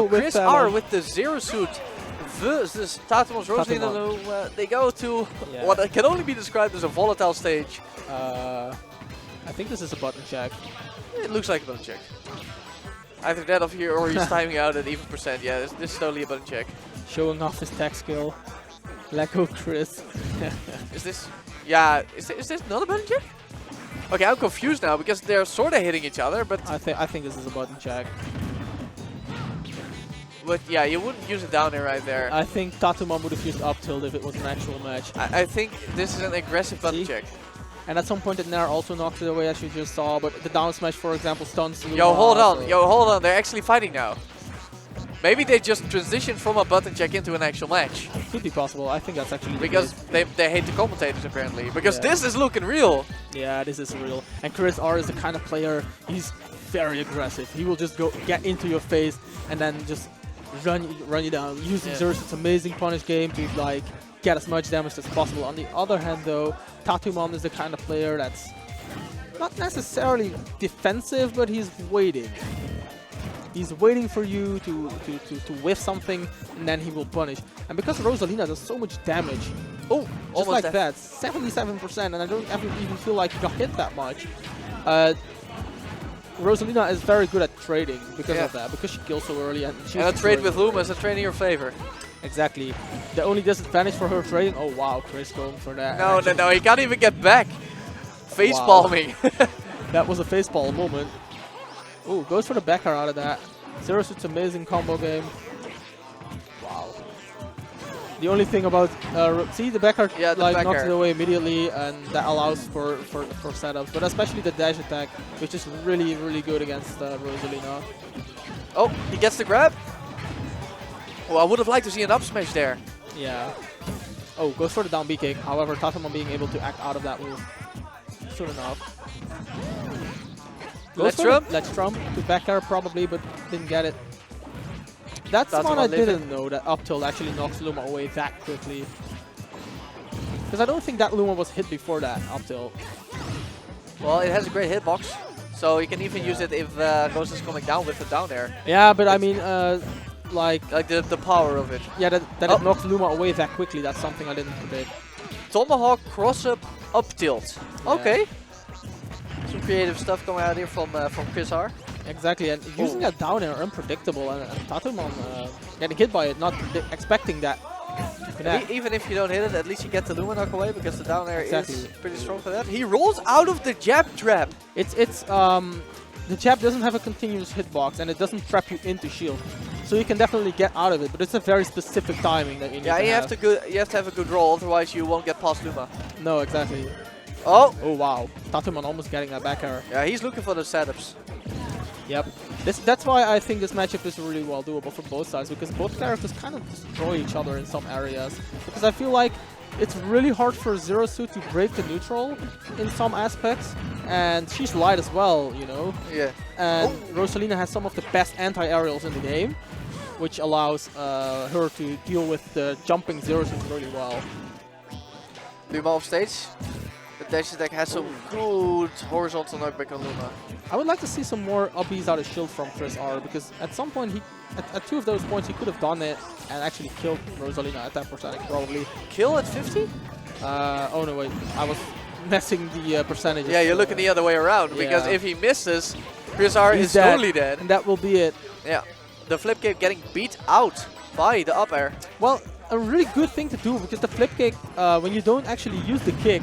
with ChrisR with the zero suit versus Tatuman's Rosalina. They go to what can only be described as a volatile stage. I think this is a button check. It looks like a button check. Either that of here or he's timing out at even percent. Yeah, this is totally a button check. Showing off his tech skill. Let go, Chris. Is this? Yeah, is this not a button check? Okay, I'm confused now because they're sort of hitting each other, but I think this is a button check. But yeah, you wouldn't use it down there right there. I think Tatuman would have used up tilt if it was an actual match. I think this is an aggressive button check. And at some point, the Nair also knocked it away, as you just saw. But the down smash, for example, stuns Luma. Yo, hold on. Yo, hold on. They're actually fighting now. Maybe they just transitioned from a button check into an actual match. Could be possible. I think that's actually because they hate the commentators apparently. Because this is looking real. Yeah, this is real. And ChrisR is the kind of player, he's very aggressive. He will just go get into your face and then just run you down. Using Xerxes' amazing punish game to like get as much damage as possible. On the other hand though, Tatuman is the kind of player that's not necessarily defensive, but he's waiting. He's waiting for you to whiff something, and then he will punish. And because Rosalina does so much damage, just like that, 77%, and I don't even feel like he got hit that much. Rosalina is very good at trading because of that, because she kills so early. And a trade with Luma is a trade in your favor. Exactly. The only disadvantage for her trading, oh wow, Chris going for that. No, he can't even get back. Face palming. That was a facepalm moment. Ooh, goes for the back air out of that. ZeroSuit's amazing combo game. Wow. The only thing about see the back air knocks it away immediately, and that allows for setups, but especially the dash attack, which is really good against Rosalina. Oh, he gets the grab. Oh, I would have liked to see an up smash there. Yeah. Oh, goes for the down B kick. However, Tatuman being able to act out of that move soon enough. Let's trump to back air probably, but didn't get it. That's one I didn't know, that up tilt actually knocks Luma away that quickly. Because I don't think that Luma was hit before that up tilt. Well, it has a great hitbox, so you can even use it if Ghost is coming down with the down air. Yeah, but I mean, like the power of it. Yeah, that it knocks Luma away that quickly. That's something I didn't predict. Tomahawk cross up tilt. Yeah. Okay. Some creative stuff coming out here from ChrisR. Exactly, and using that down air unpredictable, and Tatuman getting hit by it, not expecting that. Even if you don't hit it, at least you get the Luma knock away because the down air is pretty strong for that. He rolls out of the jab trap. The jab doesn't have a continuous hitbox, and it doesn't trap you into shield, so you can definitely get out of it. But it's a very specific timing that you need. Yeah, you have to have a good roll, otherwise you won't get past Luma. No, exactly. Oh wow, Tatuman almost getting that back air. Yeah, he's looking for the setups. Yep. That's why I think this matchup is really well doable for both sides, because both characters kind of destroy each other in some areas. Because I feel like it's really hard for ZeroSuit to break the neutral in some aspects, and she's light as well, you know. Yeah. And Rosalina has some of the best anti-aerials in the game, which allows her to deal with the jumping ZeroSuit really well. Luma off stage. The dash attack has some good horizontal knockback on Luma. I would like to see some more up Bs out of shield from ChrisR, because at some point, at two of those points, he could have done it and actually killed Rosalina at 10%, probably. Kill at 50? Oh no, wait, I was messing the percentages. Yeah, you're looking the other way around, because if he misses, ChrisR is totally dead. And that will be it. Yeah, the flip kick getting beat out by the up air. Well, a really good thing to do, because the flip kick, when you don't actually use the kick,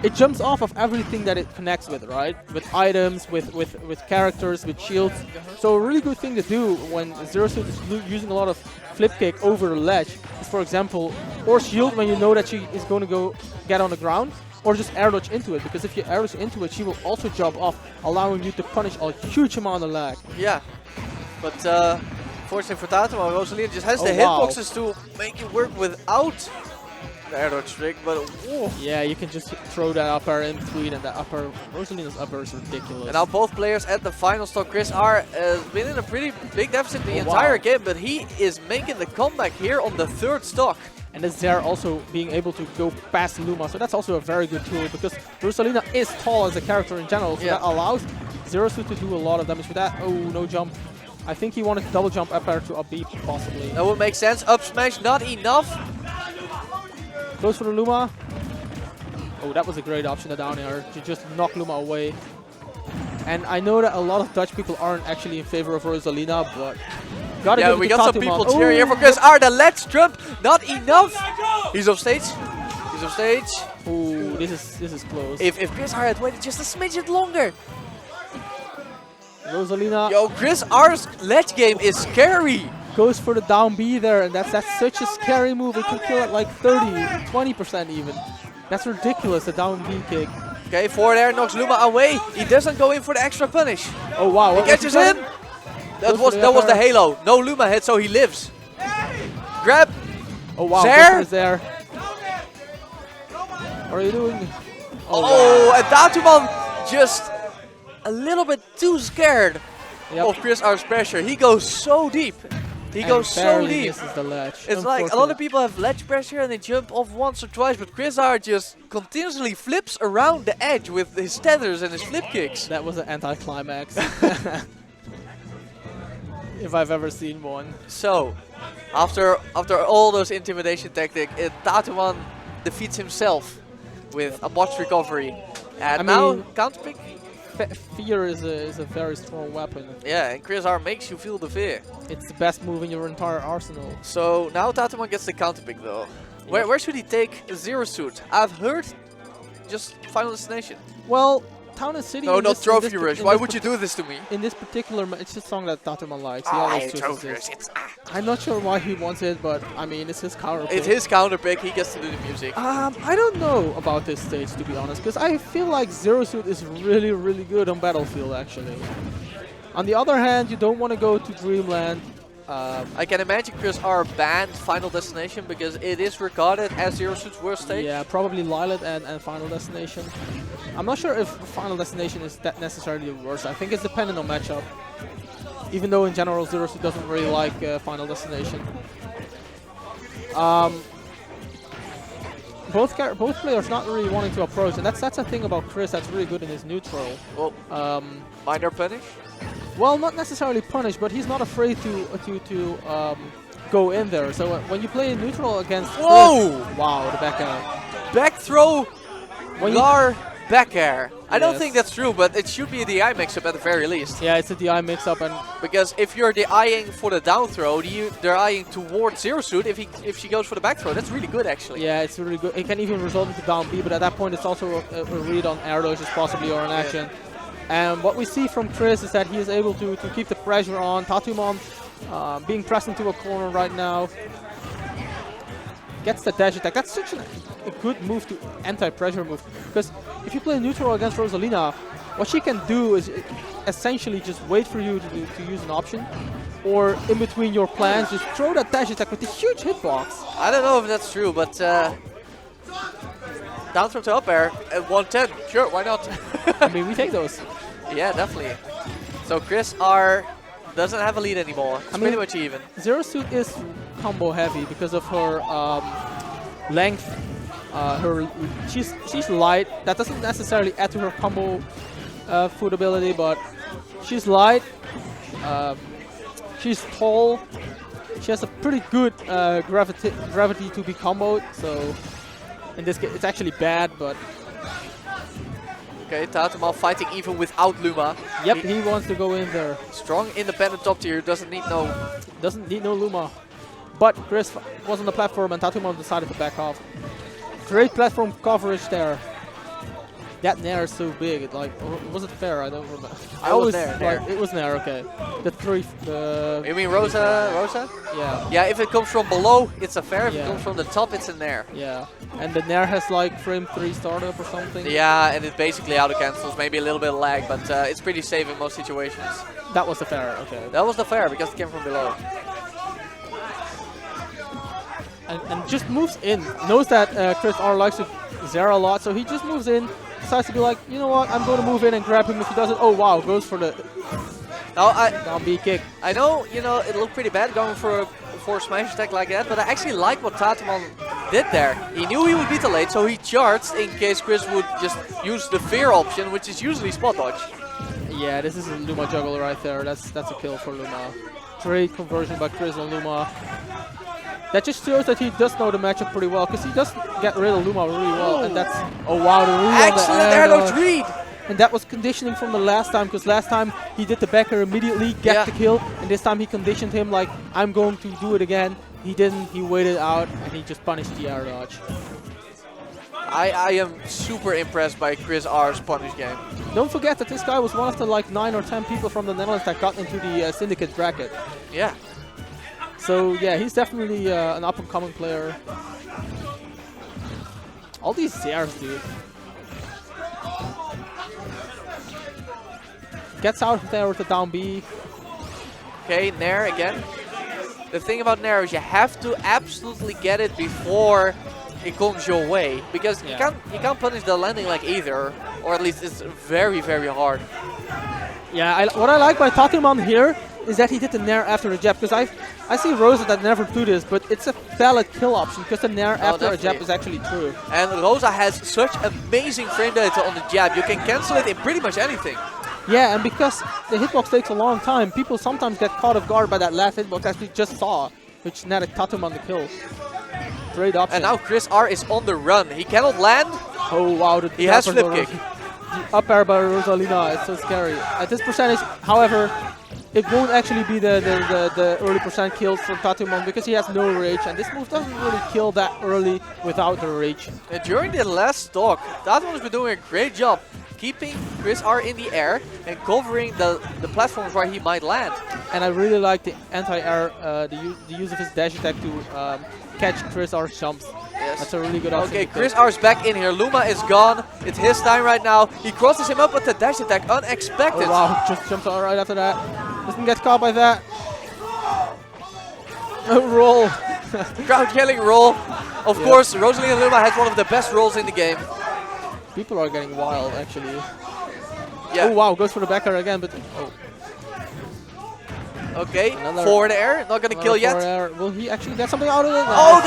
it jumps off of everything that it connects with, right? With items, with characters, with shields. So a really good thing to do when ZeroSuit is using a lot of flip kick over the ledge is, for example, or shield when you know that she is going to go get on the ground, or just air dodge into it, because if you air dodge into it, she will also jump off, allowing you to punish a huge amount of lag. Yeah, but fortunately for Tatuman, Rosalina just has the hitboxes to make it work without air dodge trick, but yeah, you can just throw that up air in between, and that upper, Rosalina's up air is ridiculous. And now both players at the final stock. ChrisR has been in a pretty big deficit the entire game, but he is making the comeback here on the third stock. And is there also being able to go past Luma, so that's also a very good tool, because Rosalina is tall as a character in general, so that allows ZeroSuit to do a lot of damage with that. Oh, no jump. I think he wanted to double jump up air to up B, possibly. That would make sense. Up smash, not enough. Goes for the Luma. Oh, that was a great option, the down air, to just knock Luma away. And I know that a lot of Dutch people aren't actually in favor of Rosalina, but gotta give it we to got some Tatuman. people cheering here for ChrisR. The ledge jump, not enough. He's off stage. He's off stage. Ooh, this is close. If ChrisR had waited just a smidget longer. Rosalina Yo, ChrisR's ledge game is scary. goes for the down B there, and that's such a scary move. It can kill at like 30, 20% even. That's ridiculous, the down B kick. Okay, forward air knocks Luma away. He doesn't go in for the extra punish. Oh wow, He catches him. That was the halo. No Luma hit, so he lives. Grab. Oh wow, There. there. What are you doing? Oh, and Tatuman just a little bit too scared Yep. of ChrisR's pressure. He goes so deep. He And goes so barely deep. misses the ledge. It's like a lot of people have ledge pressure and they jump off once or twice, but ChrisR just continuously flips around the edge with his tethers and his flip kicks. That was an anticlimax. If I've ever seen one. So, after all those intimidation tactics, Tatuman defeats himself with a botched recovery. And I now, mean- Counterpick. Fear is a very strong weapon. Yeah, and ChrisR makes you feel the fear. It's the best move in your entire arsenal. So now Tatuman gets the counterpick though. Where should he take Zero Suit? I've heard just Final Destination. Well, Town and City. No, in not this- Trophy in this Rush. in Why this would you do this to me? In this particular, it's a song that Tatuman likes. He always chooses this. I'm not sure why he wants it, but I mean, it's his counter. It's his counterpick. He gets to do the music. I don't know about this stage, to be honest, because I feel like Zero Suit is really, really good on Battlefield, actually. On the other hand, you don't want to go to Dreamland. I can imagine ChrisR banned Final Destination because it is regarded as Zero Suit's worst stage. Yeah, probably Lilith and Final Destination. I'm not sure if Final Destination is that necessarily the worst. I think it's dependent on matchup. Even though in general Zero Suit doesn't really like Final Destination. Both players not really wanting to approach, and that's a thing about Chris that's really good in his neutral. Well, minor punish. Well, not necessarily punish, but he's not afraid to go in there. So when you play in neutral against Whoa! Chris, wow, the back air. Back throw, When you- Gar, back air. I don't Yes. think that's true, but it should be a DI mix-up at the very least. Yeah, it's a DI mix-up, and Because if you're DIing for the down throw, they're eyeing towards Zero Suit. If she goes for the back throw, that's really good actually. yeah, it's really good. It can even result into down B, but at that point it's also a read on air dodges possibly or an action. And what we see from Chris is that he is able to keep the pressure on. Tatuman being pressed into a corner right now. Gets the dash attack. That's such a good move to anti-pressure move. Because if you play neutral against Rosalina, what she can do is essentially just wait for you to use an option. Or in between your plans, just throw that dash attack with a huge hitbox. I don't know if that's true, but down throw to up air at 110. Sure, why not? I mean, we take those. Yeah, definitely. So ChrisR doesn't have a lead anymore. It's pretty much even. Zero Suit is combo heavy because of her length. She's light. That doesn't necessarily add to her combo foot ability, but she's light. She's tall. She has a pretty good gravity to be comboed. So in this case, it's actually bad, but Okay, Tatuman fighting even without Luma. yep, he wants to go in there. Strong independent top tier, doesn't need no Luma. But Chris was on the platform and Tatuman decided to back off. Great platform coverage there. That nair is so big. It, like, was it fair? I don't remember. I always nair. It was nair. Okay. The three. You mean Rosa? Yeah. Yeah, if it comes from below, it's a fair. If Yeah. it comes from the top, it's a nair. Yeah. And the nair has like frame 3 startup or something. Yeah, and it basically auto cancels, maybe a little bit of lag, but it's pretty safe in most situations. That was the fair. Okay. That was the fair because it came from below. And just moves in. Knows that ChrisR likes to zero a lot, so he just moves in. Decides to be like, you know what, I'm going to move in and grab him if he doesn't. Oh wow, goes for the down B kick. I know, it looked pretty bad going for a smash attack like that, but I actually like what Tatuman did there. He knew he would beat the late, so he charged in case Chris would just use the fear option, which is usually spot dodge. Yeah, this is a Luma juggle right there. That's a kill for Luma. Great conversion by Chris on Luma. That just shows that he does know the matchup pretty well, because he does get rid of Luma really well. And that's, oh wow, the read on Excellent the air dodge read! And that was conditioning from the last time, because last time he did the backer immediately, get the kill, and this time he conditioned him like, I'm going to do it again. He didn't, he waited out, and he just punished the air dodge. I am super impressed by ChrisR's punish game. Don't forget that this guy was one of the like 9 or 10 people from the Netherlands that got into the Syndicate bracket. Yeah. So yeah, he's definitely an up-and-coming player. All these Zers, dude. Gets out of there with the down B. Okay, Nair again. The thing about Nair is you have to absolutely get it before it comes your way, because you can't punish the landing like either, or at least it's very, very hard. Yeah, what I like by Tatuman here is that he did the Nair after a jab, because I see Rosa that never do this, but it's a valid kill option, because the Nair after a jab is actually true. And Rosa has such amazing frame data on the jab, you can cancel it in pretty much anything. Yeah, and because the hitbox takes a long time, people sometimes get caught off guard by that last hitbox as we just saw, which netted Tatuman the kill. Great option. And now ChrisR is on the run. He cannot land. Oh wow, he has flip kick. The up air by Rosalina, it's so scary. At this percentage, however, it won't actually be the early percent kills from Tatuman because he has no rage, and this move doesn't really kill that early without the rage. And during the last stock, Tatuman has been doing a great job keeping ChrisR in the air and covering the platforms where he might land. And I really like the anti-air, the use of his dash attack to catch ChrisR's jumps. Yes. That's a really good option. Okay, ChrisR's back in here. Luma is gone. It's his time right now. He crosses him up with the dash attack. Unexpected. Oh wow, just jumped out right after that. Doesn't get caught by that. Roll. Crowd yelling roll. Of course, Rosalina Luma has one of the best rolls in the game. People are getting wild, actually. Yeah. Oh wow, goes for the backer again, but oh. Okay, forward air, not gonna kill yet. Air. Will he actually get something out of it? Oh,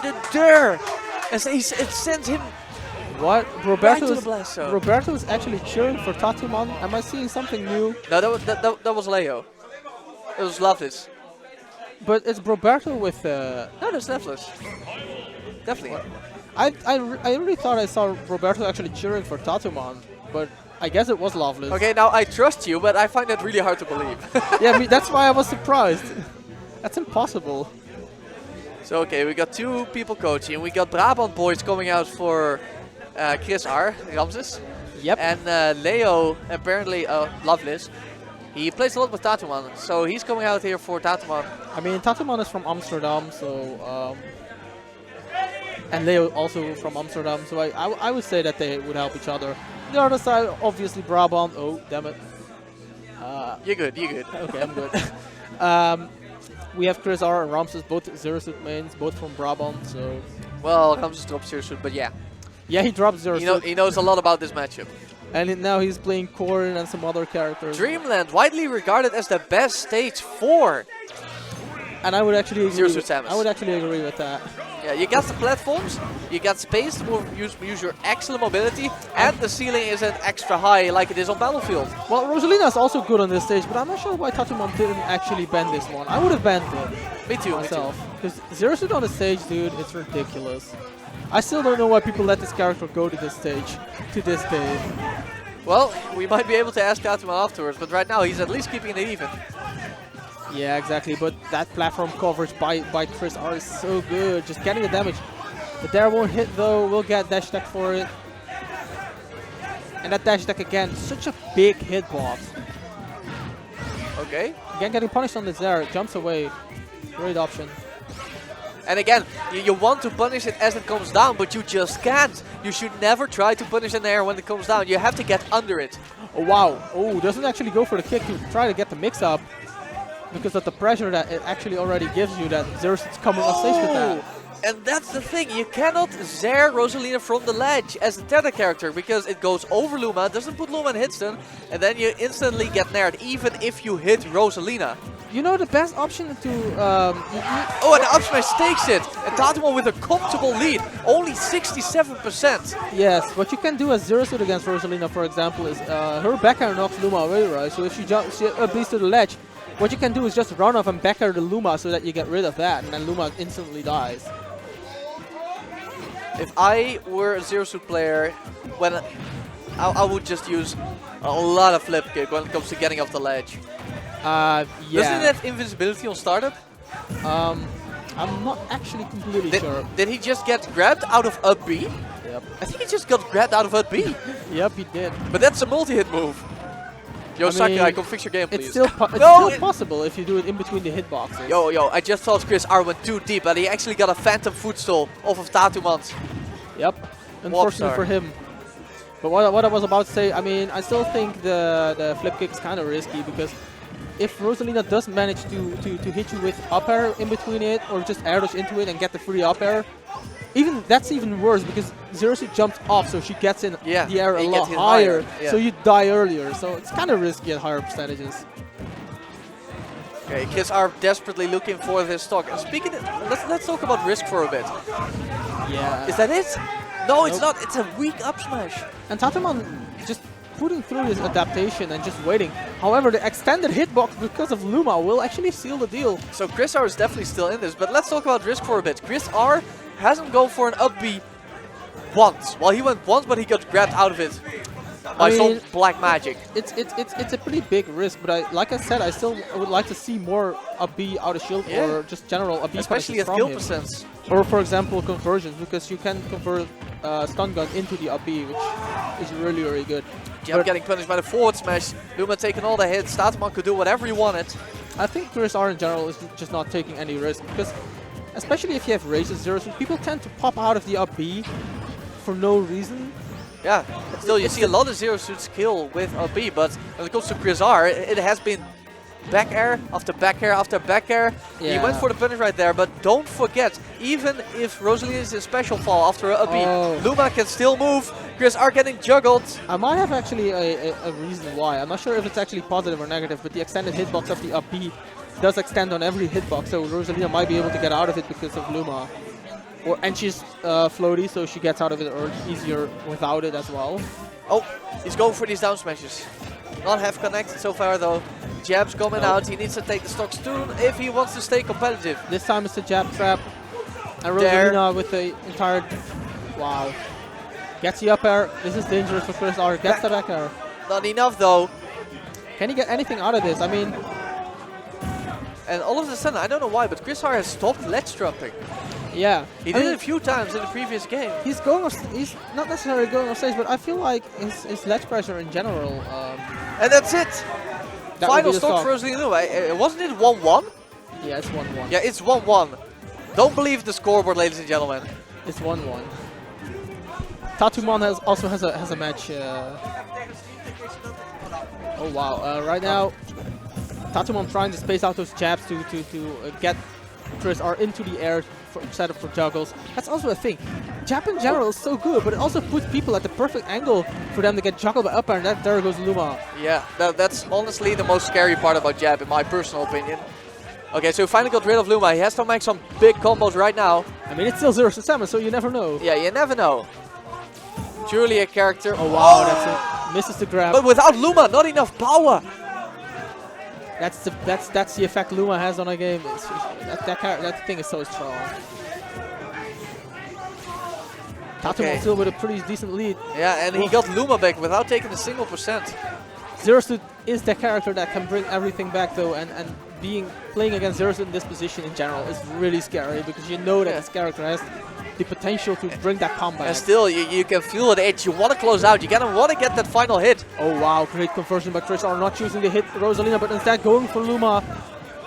the dare! It sends him what? right to the blast zone. Roberto is actually cheering for Tatuman. Am I seeing something new? No, that was Leo. It was Loveless. But it's Roberto with... No, that's Loveless. Definitely. What? I really thought I saw Roberto actually cheering for Tatuman, but I guess it was Loveless. Okay, now I trust you, but I find that really hard to believe. Yeah, that's why I was surprised. That's impossible. So, okay, we got two people coaching. We got Brabant boys coming out for ChrisR, Ramses. Yep. And Leo, apparently Loveless. He plays a lot with Tatuman, so he's coming out here for Tatuman. I mean, Tatuman is from Amsterdam, so... and Leo also from Amsterdam, so I would say that they would help each other. The other side, obviously Brabant. Oh, damn it. You're good, you're good. Okay, I'm good. We have ChrisR and Ramses, both zero suit mains, both from Brabant, so... Well, Ramses drops zero suit, but yeah. Yeah, he dropped zero suit. He knows a lot about this matchup. And now he's playing Corrin and some other characters. Dreamland, widely regarded as the best stage 4. And I would actually agree. Zero suit Samus. I would actually agree with that. Yeah, you got the platforms, you got space to use your excellent mobility, and the ceiling isn't extra high like it is on Battlefield. Well, Rosalina is also good on this stage, but I'm not sure why Tatuman didn't actually ban this one. I would have banned it. Me too, myself. Because zero suit on the stage, dude, it's ridiculous. I still don't know why people let this character go to this stage, to this day. Well, we might be able to ask Tatuman afterwards, but right now he's at least keeping it even. Yeah, exactly, but that platform coverage by ChrisR is so good, just getting the damage. The dare won't hit though, we'll get dash attack for it. And that dash attack again, such a big hitbox. Okay. Again getting punished on this dare, jumps away. Great option. And again, you want to punish it as it comes down, but you just can't. You should never try to punish an air when it comes down, you have to get under it. Oh wow, oh, doesn't actually go for the kick to try to get the mix up. Because of the pressure that it actually already gives you, that Zer's coming on stage with that. And that's the thing, you cannot zare Rosalina from the ledge as a tether character, because it goes over Luma, doesn't put Luma in hitstun, and then you instantly get nared, even if you hit Rosalina. You know the best option to Oh, and the up smash takes it. And Tatuman with a comfortable lead, only 67%. yes, what you can do as zero suit against Rosalina, for example, is her back air knocks Luma away, right? So if she beats to the ledge, what you can do is just run off and back air the Luma so that you get rid of that, and then Luma instantly dies. If I were a zero suit player, when I would just use a lot of flip kick when it comes to getting off the ledge. Yeah. Doesn't it have invincibility on startup? I'm not actually completely sure. Did he just get grabbed out of up B? Yep. I think he just got grabbed out of up B. Yep, he did. But that's a multi-hit move. Yo, I Sakurai, mean, come fix your game, please. It's still, No, possible if you do it in between the hitboxes. Yo, I just thought ChrisR went too deep, but he actually got a phantom footstool off of Tatuman's. Yep. Unfortunately for him. But what I was about to say, I mean, I still think the flip kick is kind of risky because if Rosalina does manage to hit you with up air in between it or just air dash into it and get the free up air, that's even worse because Zero Suit jumps off, so she gets in the air a lot higher, so you die earlier. So it's kind of risky at higher percentages. Okay, ChrisR desperately looking for this stock. And speaking of, let's talk about risk for a bit. Yeah. Is that it? No, it's not. It's a weak up smash. And Tatuman just putting through his adaptation and just waiting. However, the extended hitbox because of Luma will actually seal the deal. So ChrisR is definitely still in this, but let's talk about risk for a bit. ChrisR hasn't gone for an up B once. Well, he went once, but he got grabbed out of it by some black magic. It's a pretty big risk, but like I said, I still would like to see more up B out of shield or just general up B, especially at kill percents. Or for example, conversions, because you can convert stun gun into the up B, which is really, really good. Jab getting punished by the forward smash. Luma taking all the hits. Tatuman could do whatever he wanted. I think ChrisR in general is just not taking any risk because, especially if you have raises zeros, people tend to pop out of the up B for no reason. Yeah, still you see a lot of zero suits kill with up B, but when it comes to ChrisR, it has been back air after back air after back air. Yeah. He went for the punish right there, but don't forget, even if Rosalina is in special fall after a B, Luma can still move. ChrisR getting juggled. I might have actually a reason why. I'm not sure if it's actually positive or negative, but the extended hitbox of the up B does extend on every hitbox, so Rosalina might be able to get out of it because of Luma. And she's floaty, so she gets out of it easier without it as well. Oh, he's going for these down smashes. Not half connected so far though. Jabs coming out. He needs to take the stock soon if he wants to stay competitive. This time it's a jab trap. And Rosalina with the entire... Wow. Gets the up air. This is dangerous for ChrisR. Gets the back air. Not enough though. Can he get anything out of this? I mean... And all of a sudden, I don't know why, but ChrisR has stopped ledge dropping. Yeah. He did it a few times in the previous game. He's not necessarily going off stage, but I feel like his ledge pressure in general... and that's it! Final stock for Rosalina. Wasn't it 1-1? Yeah, it's 1-1. Yeah, it's 1-1. Don't believe the scoreboard, ladies and gentlemen. It's 1-1. Tatuman also has a match. Oh wow! Right now, Tatuman trying to space out those jabs to get ChrisR into the air set up for juggles. That's also a thing. Jab in general is so good, but it also puts people at the perfect angle for them to get juggled by up air, and there goes Luma. Yeah, that's honestly the most scary part about jab, in my personal opinion. Okay, so he finally got rid of Luma. He has to make some big combos right now. I mean, it's still 0-7, so you never know. Yeah, you never know. Truly a character. Oh wow, that's it. Misses the grab. But without Luma, not enough power. That's the effect Luma has on a game. That thing is so strong. Tatuman still with a pretty decent lead. Yeah, and he got Luma back without taking a single percent. Zero Suit is the character that can bring everything back though, and playing against Zero Suit in this position in general is really scary because you know that this character has the potential to bring that comeback. And still, you can feel the edge. You want to close out. You want to get that final hit. Oh wow, great conversion by ChrisR, not choosing to hit Rosalina, but instead going for Luma.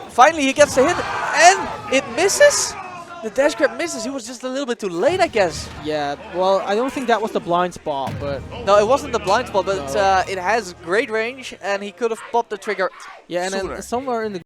Finally, he gets the hit, and it misses. The dash grab misses. He was just a little bit too late, I guess. Yeah, well, I don't think that was the blind spot, but... No, it wasn't the blind spot, but it has great range, and he could have popped the trigger Yeah, and sooner. then somewhere in the